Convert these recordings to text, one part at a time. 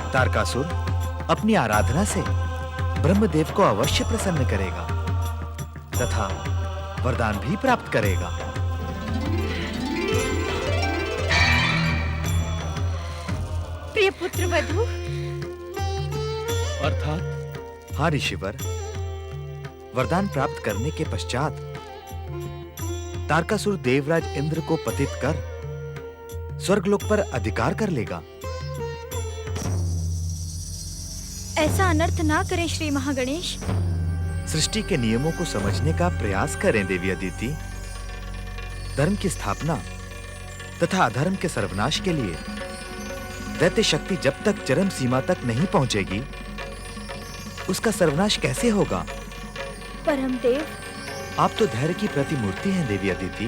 तारकासुर अपनी आराधना से ब्रह्मदेव को अवश्य प्रसन्न करेगा तथा वरदान भी प्राप्त करेगा। प्रिय पुत्र वधु, अर्थात? हाँ ऋषिवर, वरदान प्राप्त करने के पश्चात तारकासुर देवराज इंद्र को पतित कर स्वर्गलोक पर अधिकार कर लेगा। ऐसा अनर्थ ना करें श्री महागणेश। सृष्टि के नियमों को समझने का प्रयास करें देवी अदिति। धर्म की स्थापना तथा अधर्म के सर्वनाश के लिए दैत्य शक्ति जब तक चरम सीमा तक नहीं पहुंचेगी, उसका सर्वनाश कैसे होगा? परमदेव, आप तो धैर्य की प्रतिमूर्ति हैं देवी अदिति।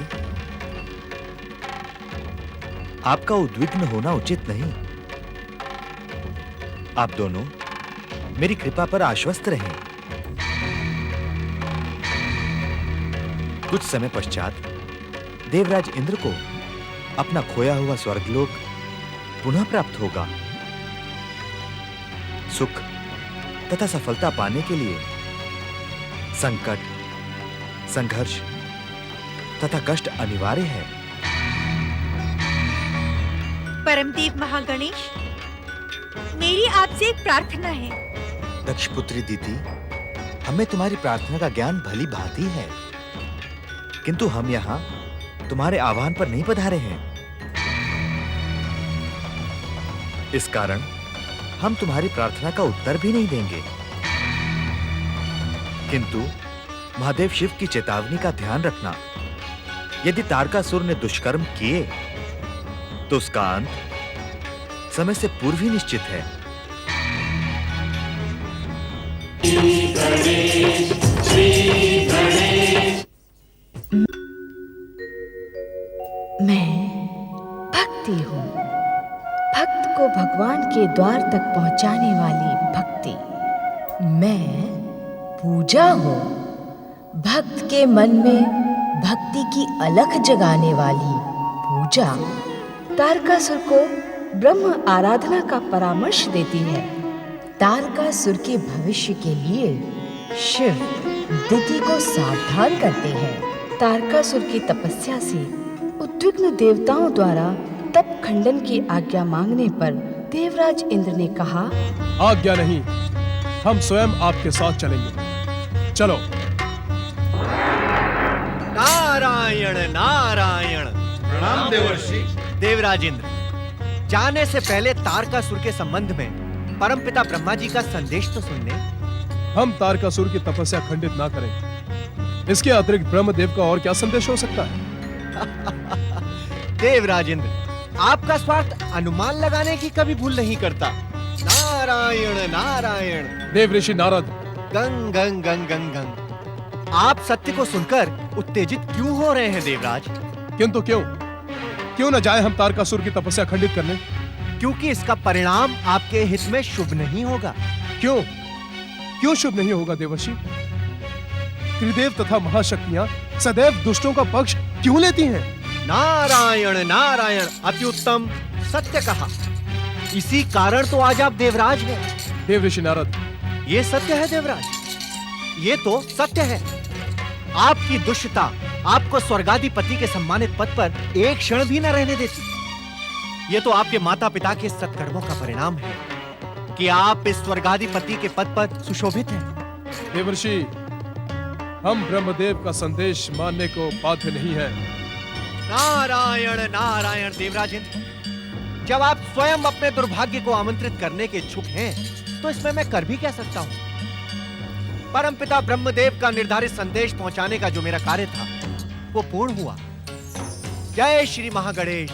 आपका उद्विग्न होना उचित नहीं। आप दोनों मेरी कृपा पर आश्वस्त रहें। कुछ समय पश्चात देवराज इंद्र को अपना खोया हुआ स्वर्गलोक पुनः प्राप्त होगा। सुख तथा सफलता पाने के लिए संकट, संघर्ष तथा कष्ट अनिवार्य है। परमदेव महागणेश, मेरी आपसे एक प्रार्थना है। दक्ष पुत्री दीदी, हमें तुम्हारी प्रार्थना का ज्ञान भली भांति है, किंतु हम यहाँ तुम्हारे आह्वान पर नहीं पधारे हैं। इस कारण हम तुम्हारी प्रार्थना का उत्तर भी नहीं देंगे, किंतु महादेव शिव की चेतावनी का ध्यान रखना। यदि तारकासुर ने दुष्कर्म किए तो उसका अंत समय से पूर्व ही निश्चित है। श्री गणेश, श्री गणेश। मैं भक्ति हूँ, भक्त को भगवान के द्वार तक पहुँचाने वाली भक्ति। मैं पूजा हूँ, भक्त के मन में भक्ति की अलख जगाने वाली पूजा। तारकासुर को ब्रह्म आराधना का परामर्श देती है। तारकासुर के भविष्य के लिए शिव दिति को सावधान करते हैं। तारकासुर की तपस्या से उद्विग्न देवताओं द्वारा तप खंडन की आज्ञा मांगने पर देवराज इंद्र ने कहा, आज्ञा नहीं, हम स्वयं आपके साथ चलेंगे। चलो। नारायण नारायण। प्रणाम देवर्षि। देवराज इंद्र, जाने से पहले तारकासुर के संबंध में परमपिता ब्रह्मा जी का संदेश तो सुन ले। हम तारकासुर की तपस्या खंडित ना करें। इसके अतिरिक्त ब्रह्मदेव का और क्या संदेश हो सकता है? देवराज इंद्र, आपका स्वार्थ अनुमान लगाने की कभी भूल नहीं करता। नारायण नारायण। देव ऋषि नारद। गंग गंग गंग गंग गंग। आप सत्य को सुनकर उत्तेजित क्यों हो रहे हैं देवराज? किंतु क्यों न जाए हम तारकासुर की तपस्या खंडित करने? क्योंकि इसका परिणाम आपके हित में शुभ नहीं होगा। क्यों शुभ नहीं होगा देवर्षि? त्रिदेव तथा महाशक्तियां सदैव दुष्टों का पक्ष क्यों लेती हैं? नारायण नारायण, अति उत्तम, सत्य कहा। इसी कारण तो आज आप देवराज हैं। देव ऋषि नारद, ये सत्य है देवराज, ये तो सत्य है। आपकी दुष्टता आपको स्वर्गाधिपति के सम्मानित पद पर एक क्षण भी न रहने देती। ये तो आपके माता पिता के सत्कर्मों का परिणाम है कि आप इस स्वर्गाधिपति के पद पर सुशोभित हैं। देवर्षि, हम ब्रह्मदेव का संदेश मानने को बाध्य नहीं है। नारायण नारायण। देवराज इंद्र, जब आप स्वयं अपने दुर्भाग्य को आमंत्रित करने के इच्छुक हैं, तो इसमें मैं कर भी क्या सकता हूं? परमपिता ब्रह्मदेव का निर्धारित संदेश पहुंचाने का जो मेरा कार्य था, वो पूर्ण हुआ। जय श्री महागणेश।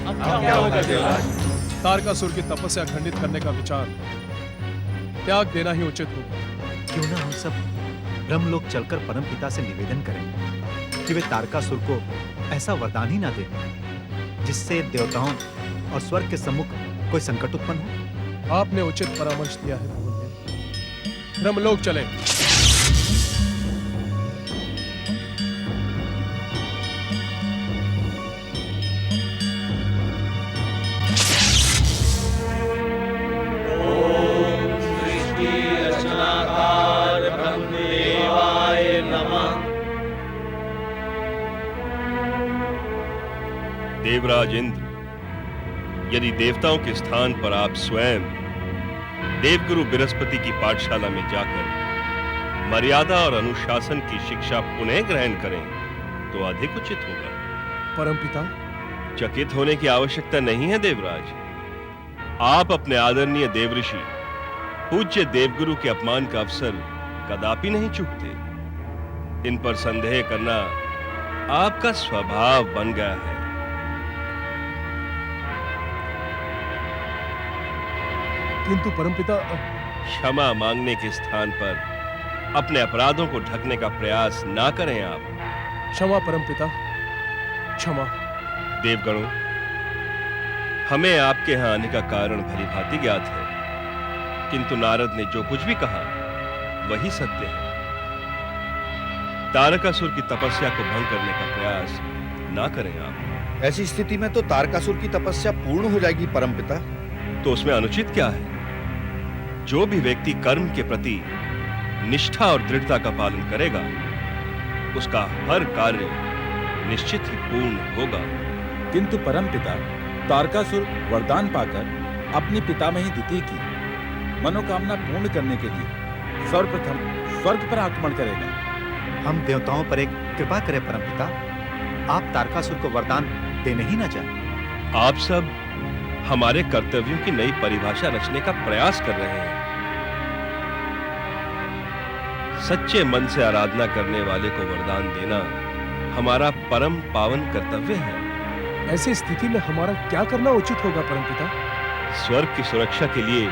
अब क्या होगा देवराज? तारकासुर की तपस्या खंडित करने का विचार त्याग देना ही उचित होगा। क्यों ना हम सब ब्रह्मलोक चलकर परमपिता से निवेदन करें कि वे तारकासुर को ऐसा वरदान ही ना दे जिससे देवताओं और स्वर्ग के सम्मुख कोई संकट उत्पन्न हो। आपने उचित परामर्श दिया है भगवान। ब्रह्मलोक चले। देवराज इंद्र, यदि देवताओं के स्थान पर आप स्वयं देवगुरु बृहस्पति की पाठशाला में जाकर मर्यादा और अनुशासन की शिक्षा पुनः ग्रहण करें तो अधिक उचित होगा। परमपिता, चकित होने की आवश्यकता नहीं है देवराज। आप अपने आदरणीय देवऋषि पूज्य देवगुरु के अपमान का अवसर कदापि नहीं चूकते। इन पर संदेह करना आपका स्वभाव बन गया है। किंतु परमपिता, क्षमा मांगने के स्थान पर अपने अपराधों को ढकने का प्रयास ना करें आप। क्षमा परमपिता, क्षमा। देवगणों, हमें आपके यहां आने का कारण भली भांति ज्ञात है, किंतु नारद ने जो कुछ भी कहा वही सत्य है। तारकासुर की तपस्या को भंग करने का प्रयास ना करें आप। ऐसी स्थिति में तो तारकासुर की तपस्या पूर्ण हो जाएगी परमपिता। तो उसमें अनुचित क्या है? जो भी व्यक्ति कर्म के प्रति निष्ठा और दृढ़ता का पालन करेगा, उसका हर कार्य निश्चित ही पूर्ण होगा। किंतु परमपिता, तारकासुर वरदान पाकर अपनी पितामही दिति की मनोकामना पूर्ण करने के लिए सर्वप्रथम स्वर्ग पर आक्रमण करेगा। हम देवताओं पर एक कृपा करें परमपिता, आप तारकासुर को वरदान देने ही न चाहें। आप सब हमारे कर्तव्यों की नई परिभाषा रचने का प्रयास कर रहे हैं। सच्चे मन से आराधना करने वाले को वरदान देना हमारा परम पावन कर्तव्य है। ऐसी स्थिति में हमारा क्या करना उचित होगा परमपिता? स्वर्ग की सुरक्षा के लिए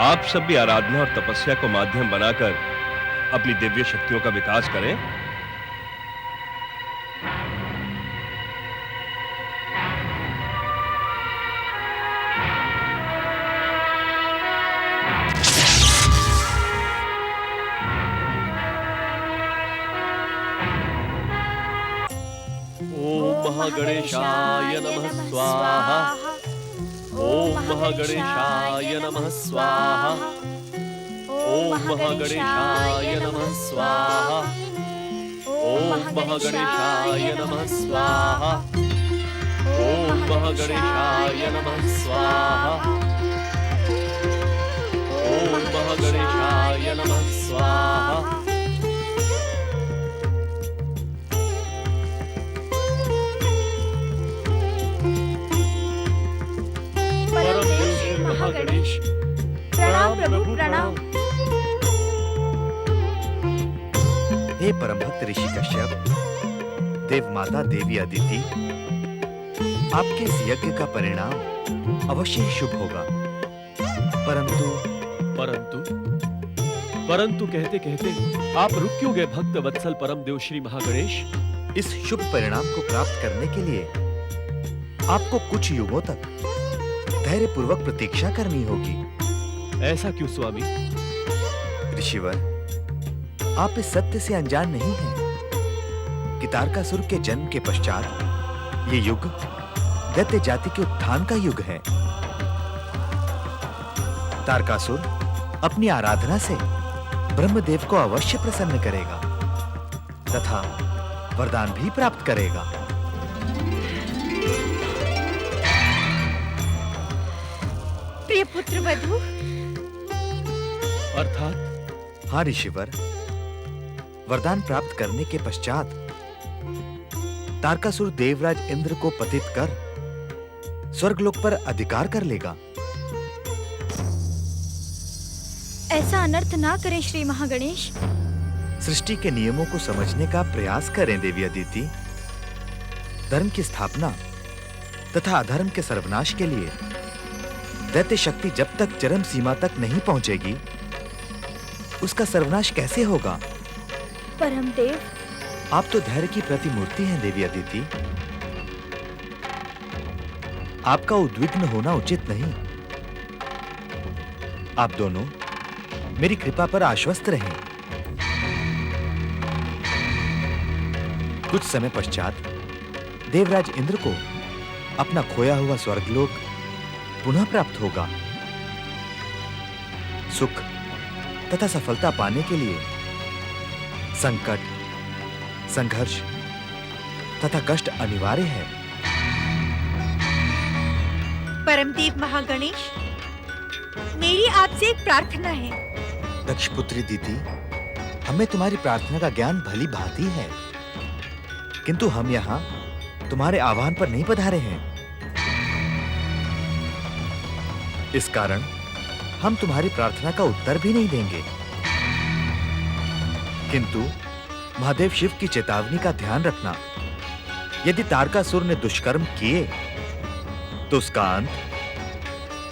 आप सब भी आराधना और तपस्या को माध्यम बनाकर अपनी दिव्य शक्तियों का विकास करें। महागणेशाय नमः स्वाहा। ओम महागणेशाय नमः स्वाहा। ओम महागणेशाय नमः स्वाहा। ओम महागणेशाय नमः स्वाहा। ओम महागणेशाय नमः स्वाहा। ओम महागणेशाय नमः स्वाहा। गणेश, प्रणाम प्रभु, प्रणाम। हे परम भक्त ऋषि कश्यप, देव माता देवी अदिति, आपके इस यज्ञ का परिणाम अवश्य ही शुभ होगा। परंतु कहते कहते आप रुक क्यों गए भक्त वत्सल परम देव श्री महागणेश? इस शुभ परिणाम को प्राप्त करने के लिए आपको कुछ युगों तक धैर्य पूर्वक प्रतीक्षा करनी होगी। ऐसा क्यों स्वामी? ऋषिवर, आप इस सत्य से अनजान नहीं हैं कि तारकासुर के जन्म के पश्चात ये युग दैत्य जाति के उत्थान का युग है। तारकासुर अपनी आराधना से ब्रह्मदेव को अवश्य प्रसन्न करेगा तथा वरदान भी प्राप्त करेगा। प्रिय पुत्र वधु, अर्थात? हाँ ऋषिवर, वरदान प्राप्त करने के पश्चात तारकासुर देवराज इंद्र को पतित कर स्वर्गलोक पर अधिकार कर लेगा। ऐसा अनर्थ ना करें श्री महागणेश। सृष्टि के नियमों को समझने का प्रयास करें देवी अदिति। धर्म की स्थापना तथा अधर्म के सर्वनाश के लिए दैत्य शक्ति जब तक चरम सीमा तक नहीं पहुंचेगी, उसका सर्वनाश कैसे होगा? परमदेव, आप तो धैर्य की प्रतिमूर्ति हैं देवी अदिति। आपका उद्विग्न होना उचित नहीं। आप दोनों मेरी कृपा पर आश्वस्त रहें। कुछ समय पश्चात देवराज इंद्र को अपना खोया हुआ स्वर्गलोक पुनः प्राप्त होगा। सुख तथा सफलता पाने के लिए संकट, संघर्ष तथा कष्ट अनिवार्य है। परमदेव महागणेश, मेरी आपसे एक प्रार्थना है। दक्षपुत्री दीदी, हमें तुम्हारी प्रार्थना का ज्ञान भली भांति है, किंतु हम यहाँ तुम्हारे आह्वान पर नहीं पधारे हैं। इस कारण हम तुम्हारी प्रार्थना का उत्तर भी नहीं देंगे, किंतु महादेव शिव की चेतावनी का ध्यान रखना। यदि तारकासुर ने दुष्कर्म किए तो उसका अंत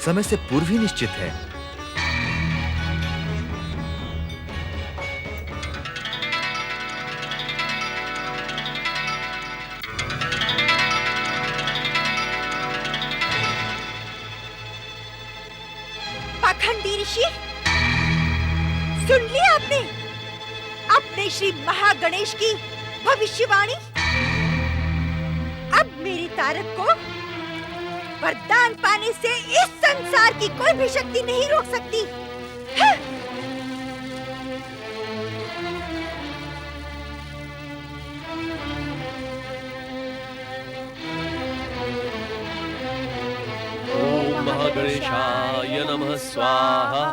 समय से पूर्व ही निश्चित है। पाखंडी ऋषि, सुन लिया आपने अपने श्री महागणेश की भविष्यवाणी? अब मेरी तारक को वरदान पाने से इस संसार की कोई भी शक्ति नहीं रोक सकती। हाँ? ओम महागणेशाय नमः स्वाहा।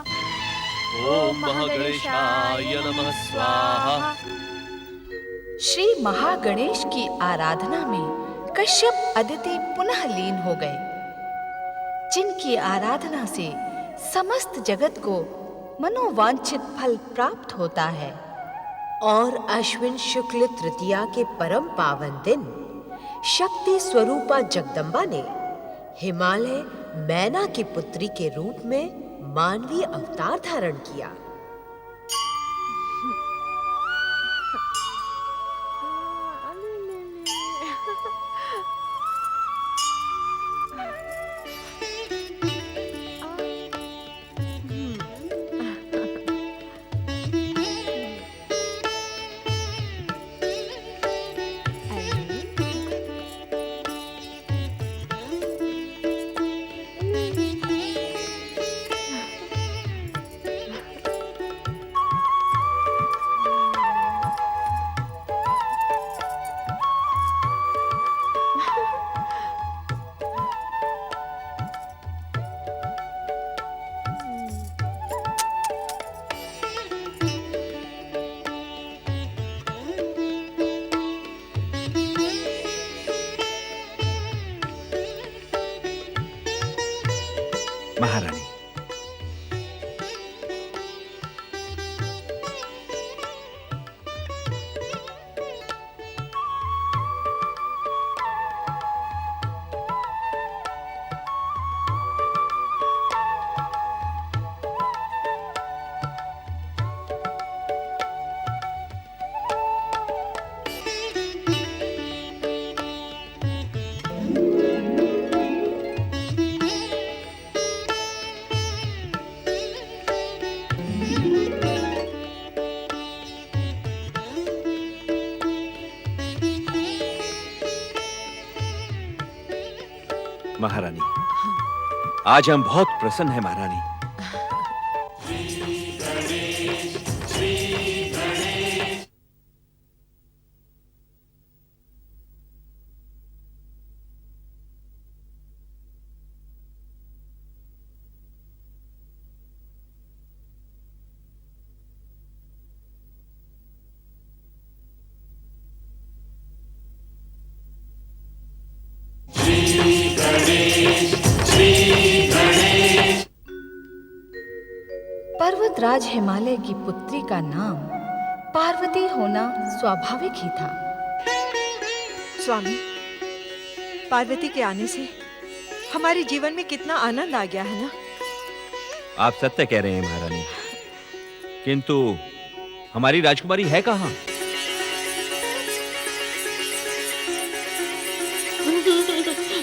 ओम महागणेशाय नमः स्वाहा। श्री महागणेश की आराधना में कश्यप अदिति पुनः लीन हो गए, जिनकी आराधना से समस्त जगत को मनोवांछित फल प्राप्त होता है। और अश्विन शुक्ल तृतीया के परम पावन दिन शक्ति स्वरूपा जगदम्बा ने हिमालय मैना की पुत्री के रूप में मानवीय अवतार धारण किया। महारानी, महारानी, आज हम बहुत प्रसन्न हैं महारानी। पर्वतराज हिमालय की पुत्री का नाम पार्वती होना स्वाभाविक ही था। स्वामी, पार्वती के आने से हमारे जीवन में कितना आनंद आ गया है ना? आप सत्य कह रहे हैं महारानी, किंतु हमारी राजकुमारी है कहाँ?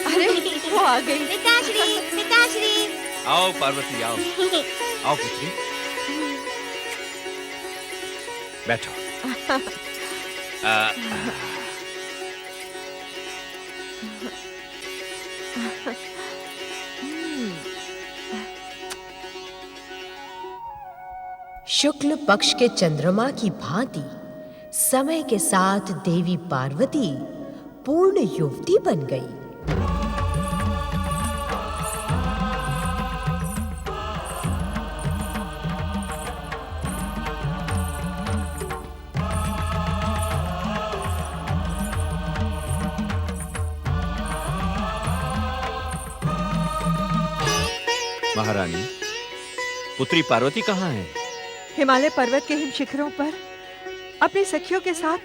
अरे वो आ गई। पिताश्री, पिताश्री। आओ पार्वती, आओ आओ पुत्री, बैठो। शुक्ल पक्ष के चंद्रमा की भांति समय के साथ देवी पार्वती पूर्ण युवती बन गई। महारानी, पुत्री पार्वती कहाँ है? हिमालय पर्वत के हिम शिखरों पर अपनी सखियों के साथ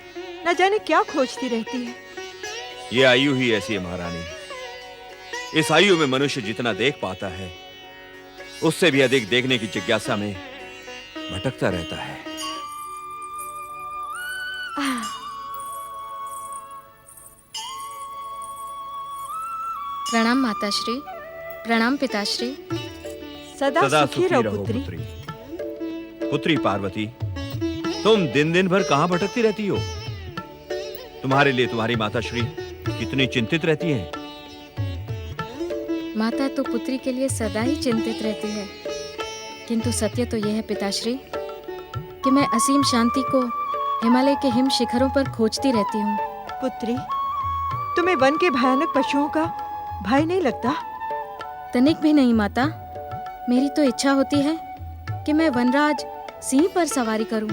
न जाने क्या खोजती रहती है। ये आयु ही ऐसी है महारानी। इस आयु में मनुष्य जितना देख पाता है, उससे भी अधिक देखने की जिज्ञासा में भटकता रहता है। प्रणाम माताश्री, प्रणाम पिताश्री। सदा सुखी रहो पुत्री। पुत्री पार्वती, तुम दिन दिन भर कहां भटकती रहती हो? तुम्हारे लिए तुम्हारी माताश्री कितनी चिंतित रहती है। माता तो पुत्री के लिए सदा ही चिंतित रहती है, किंतु सत्य तो यह है पिताश्री कि मैं असीम शांति को हिमालय के हिम शिखरों पर खोजती रहती हूँ। पुत्री, तुम्हें वन के भयानक पशुओं का भय नहीं लगता? तनिक भी नहीं माता। मेरी तो इच्छा होती है कि मैं वनराज सिंह पर सवारी करूं।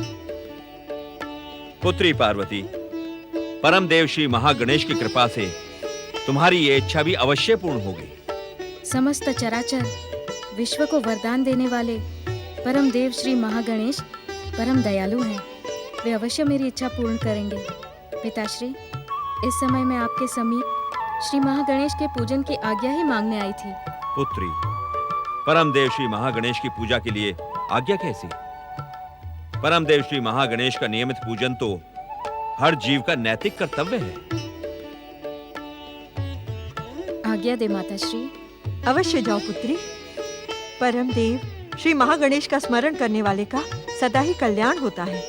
पुत्री पार्वती, परम देव श्री महागणेश की कृपा से तुम्हारी ये इच्छा भी अवश्य पूर्ण होगी। समस्त चराचर विश्व को वरदान देने वाले परम देव श्री महागणेश परम दयालु हैं। वे अवश्य मेरी इच्छा पूर्ण करेंगे। पिताश्री, इस समय मैं आपके समीप श्री महागणेश के पूजन की आज्ञा ही मांगने आई थी। पुत्री, परम देव श्री महागणेश की पूजा के लिए आज्ञा कैसी? परम देव श्री महागणेश का नियमित पूजन तो हर जीव का नैतिक कर्तव्य है। आज्ञा दे माताश्री। अवश्य जाओ पुत्री। परम देव श्री महागणेश का स्मरण करने वाले का सदा ही कल्याण होता है।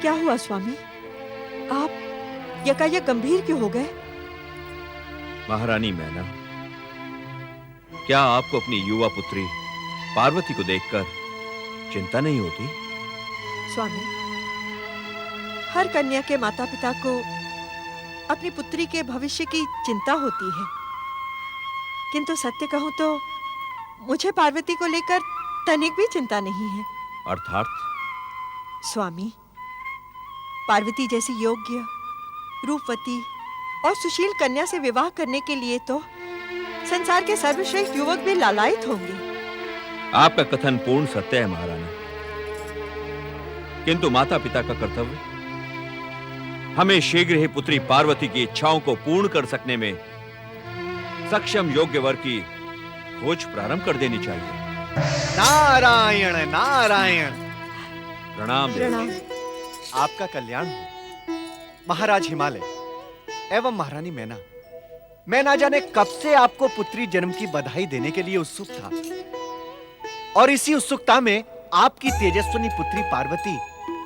क्या हुआ स्वामी? आप यकायक गंभीर क्यों हो गए? महारानी मैना, क्या आपको अपनी युवा पुत्री पार्वती को देखकर चिंता नहीं होती? स्वामी, हर कन्या के माता पिता को अपनी पुत्री के भविष्य की चिंता होती है, किंतु सत्य कहूं तो मुझे पार्वती को लेकर तनिक भी चिंता नहीं है। अर्थात? स्वामी, पार्वती जैसी योग्य, रूपवती और सुशील कन्या से विवाह करने के लिए तो संसार के सर्वश्रेष्ठ युवक भी लालायित होंगे। आपका कथन पूर्ण सत्य है महारानी, किंतु माता पिता का कर्तव्य हमें शीघ्र ही पुत्री पार्वती की इच्छाओं को पूर्ण कर सकने में सक्षम योग्य वर की खोज प्रारंभ कर देनी चाहिए। नारायण नारायण। प्रणाम प्रणाम। आपका कल्याण हो महाराज हिमालय एवं महारानी मैना। मैं ना जाने कब से आपको पुत्री जन्म की बधाई देने के लिए उत्सुक था, और इसी उत्सुकता में आपकी तेजस्विनी पुत्री पार्वती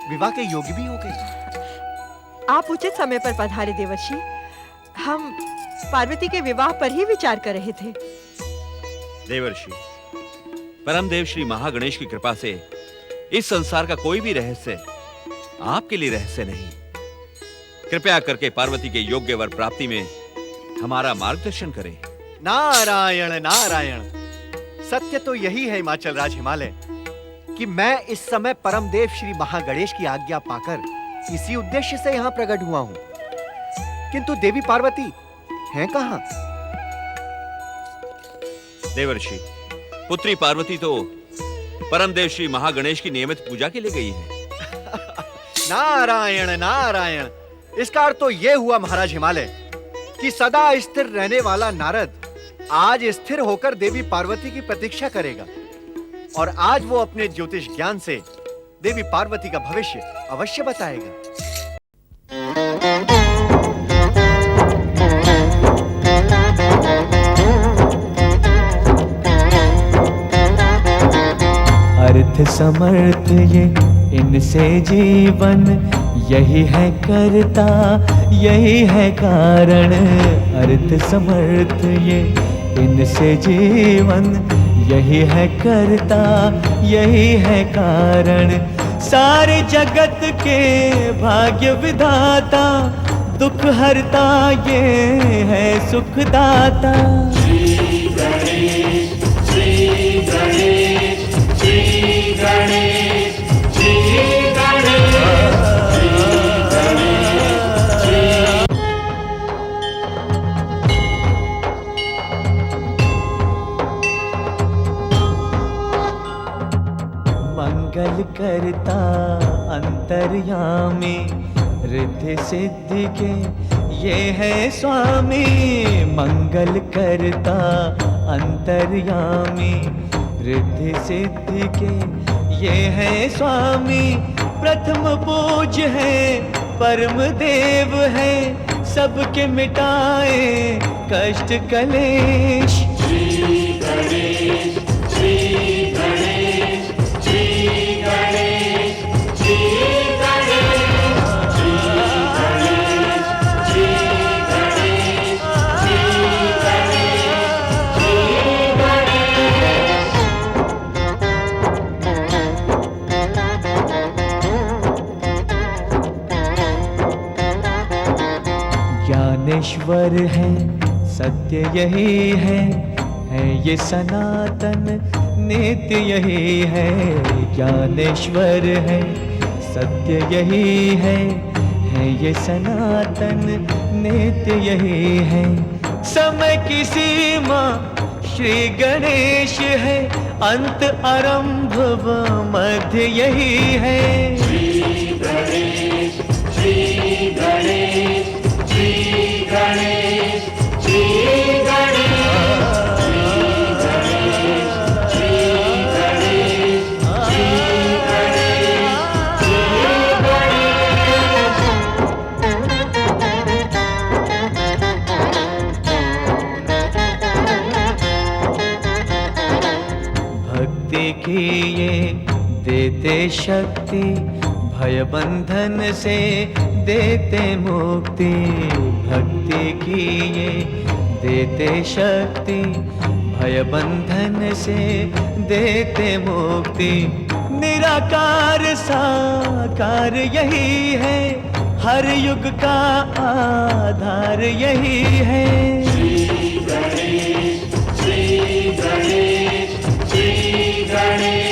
विवाह के योग्य भी हो गई। आप उचित समय पर पधारे देवर्षि। हम पार्वती के विवाह पर ही विचार कर रहे थे। देवर्षि, परम देव श्री महागणेश की कृपा से इस संसार का कोई भी रहस्य आपके लिए रहस्य नहीं। कृपया करके पार्वती के योग्य वर प्राप्ति में हमारा मार्गदर्शन करें। नारायण नारायण। सत्य तो यही है हिमाचल राज हिमालय कि मैं इस समय परम देव श्री महागणेश की आज्ञा पाकर इसी उद्देश्य से यहाँ प्रकट हुआ हूँ, किंतु देवी पार्वती हैं कहाँ? देवर्षि, पुत्री पार्वती तो परम देव श्री महागणेश की नियमित पूजा के लिए गई है। नारायण नारायण। इसका अर्थ तो यह हुआ महाराज हिमालय कि सदा स्थिर रहने वाला नारद आज स्थिर होकर देवी पार्वती की प्रतीक्षा करेगा, और आज वो अपने ज्योतिष ज्ञान से देवी पार्वती का भविष्य अवश्य बताएगा। अर्थ समर्थ ये इनसे जीवन, यही है करता यही है कारण। अर्थ समर्थ ये इनसे जीवन, यही है करता, यही है कारण, सारे जगत के भाग्य विधाता, दुख हरता ये है सुखदाता। श्री गणेश, श्री गणेश, श्री गणेश, श्री गणेश, श्री गणेश, श्री। मंगल करता अंतर्यामी, रिद्धि सिद्धि के ये है स्वामी। मंगल करता अंतर्यामी, रिद्धि सिद्धि के ये है स्वामी। प्रथम पूज्य है, परम देव है, सबके मिटाए कष्ट कलेश। श्री गणेश, श्री गणेश, श्री गणेश, श्री ज्ञानेश्वर है, सत्य यही है ये सनातन नित्य यही है। ज्ञानेश्वर है, सत्य यही है ये सनातन नित्य यही है। समय की सीमा श्री गणेश है, अंत आरंभ व मध्य यही है। श्री गणेश, श्री गणेश, श्री गणेश, श्री गणेश, श्री गणेश, श्री गणेश, भक्ति की ये देते शक्ति, भय बंधन से देते मुक्ति। भक्ति की ये देते शक्ति, भय बंधन से देते मुक्ति। निराकार साकार यही है, हर युग का आधार यही है। श्री गणेश, श्री गणेश, श्री गणेश।